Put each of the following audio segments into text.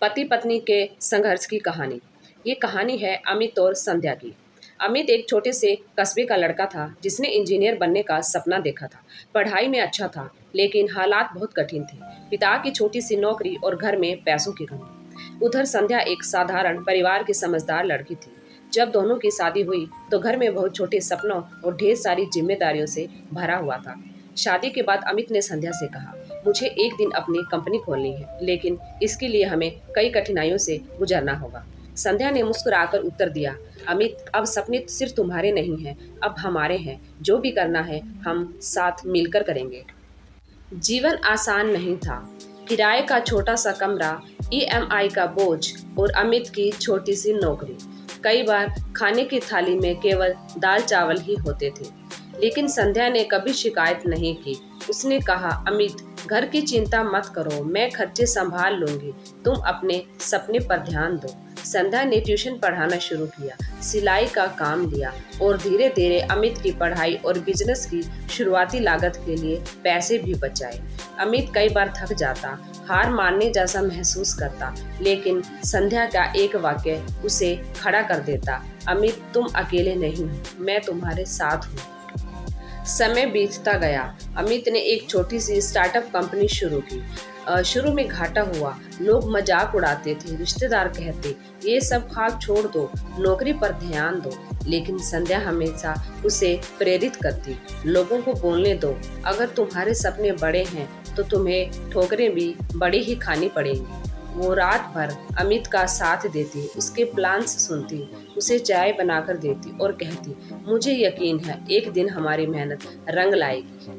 पति पत्नी के संघर्ष की कहानी। ये कहानी है अमित और संध्या की। अमित एक छोटे से कस्बे का लड़का था जिसने इंजीनियर बनने का सपना देखा था। पढ़ाई में अच्छा था लेकिन हालात बहुत कठिन थे। पिता की छोटी सी नौकरी और घर में पैसों की कमी। उधर संध्या एक साधारण परिवार की समझदार लड़की थी। जब दोनों की शादी हुई तो घर में बहुत छोटे सपनों और ढेर सारी जिम्मेदारियों से भरा हुआ था। शादी के बाद अमित ने संध्या से कहा, मुझे एक दिन अपनी कंपनी खोलनी है, लेकिन इसके लिए हमें कई कठिनाइयों से गुजरना होगा। संध्या ने मुस्कुराकर उत्तर दिया, अमित, अब सपने सिर्फ तुम्हारे नहीं हैं, अब हमारे हैं। जो भी करना है हम साथ मिलकर करेंगे। जीवन आसान नहीं था। किराए का छोटा सा कमरा, ईएमआई का बोझ और अमित की छोटी सी नौकरी। कई बार खाने की थाली में केवल दाल चावल ही होते थे, लेकिन संध्या ने कभी शिकायत नहीं की। उसने कहा, अमित, घर की चिंता मत करो, मैं खर्चे संभाल लूंगी, तुम अपने सपने पर ध्यान दो। संध्या ने ट्यूशन पढ़ाना शुरू किया, सिलाई का काम लिया और धीरे धीरे अमित की पढ़ाई और बिजनेस की शुरुआती लागत के लिए पैसे भी बचाए। अमित कई बार थक जाता, हार मानने जैसा महसूस करता, लेकिन संध्या का एक वाक्य उसे खड़ा कर देता, अमित, तुम अकेले नहीं हो, मैं तुम्हारे साथ हूँ। समय बीतता गया। अमित ने एक छोटी सी स्टार्टअप कंपनी शुरू की। शुरू में घाटा हुआ, लोग मजाक उड़ाते थे, रिश्तेदार कहते, ये सब ख्वाब छोड़ दो, नौकरी पर ध्यान दो। लेकिन संध्या हमेशा उसे प्रेरित करती, लोगों को बोलने दो, अगर तुम्हारे सपने बड़े हैं तो तुम्हें ठोकरें भी बड़ी ही खानी पड़ेंगी। वो रात भर अमित का साथ देती, उसके प्लान्स सुनती, उसे चाय बनाकर देती और कहती, मुझे यकीन है एक दिन हमारी मेहनत रंग लाएगी।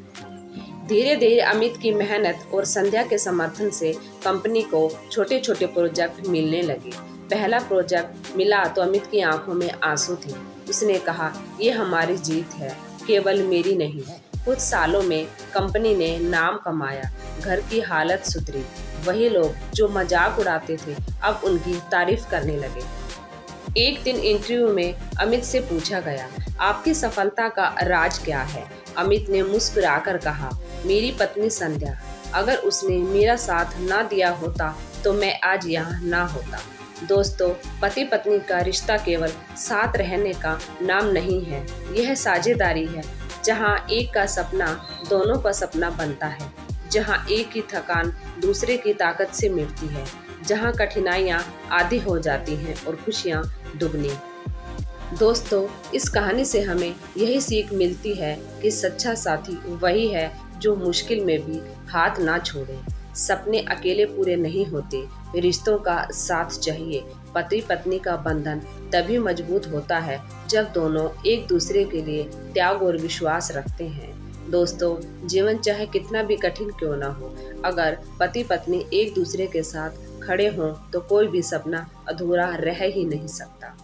धीरे धीरे अमित की मेहनत और संध्या के समर्थन से कंपनी को छोटे छोटे प्रोजेक्ट मिलने लगे। पहला प्रोजेक्ट मिला तो अमित की आंखों में आंसू थे। उसने कहा, ये हमारी जीत है, केवल मेरी नहीं। कुछ सालों में कंपनी ने नाम कमाया, घर की हालत सुधरी। वही लोग जो मजाक उड़ाते थे अब उनकी तारीफ करने लगे। एक दिन इंटरव्यू में अमित से पूछा गया, आपकी सफलता का राज क्या है? अमित ने मुस्कुराकर कहा, मेरी पत्नी संध्या, अगर उसने मेरा साथ ना दिया होता तो मैं आज यहाँ ना होता। दोस्तों, पति पत्नी का रिश्ता केवल साथ रहने का नाम नहीं है, यह साझेदारी है, जहाँ एक का सपना दोनों का सपना बनता है, जहाँ एक की थकान दूसरे की ताकत से मिटती है, जहाँ कठिनाइयाँ आधी हो जाती हैं और खुशियाँ दुगनी। दोस्तों, इस कहानी से हमें यही सीख मिलती है कि सच्चा साथी वही है जो मुश्किल में भी हाथ ना छोड़े। सपने अकेले पूरे नहीं होते, रिश्तों का साथ चाहिए। पति पत्नी का बंधन तभी मजबूत होता है जब दोनों एक दूसरे के लिए त्याग और विश्वास रखते हैं। दोस्तों, जीवन चाहे कितना भी कठिन क्यों ना हो, अगर पति पत्नी एक दूसरे के साथ खड़े हों तो कोई भी सपना अधूरा रह ही नहीं सकता।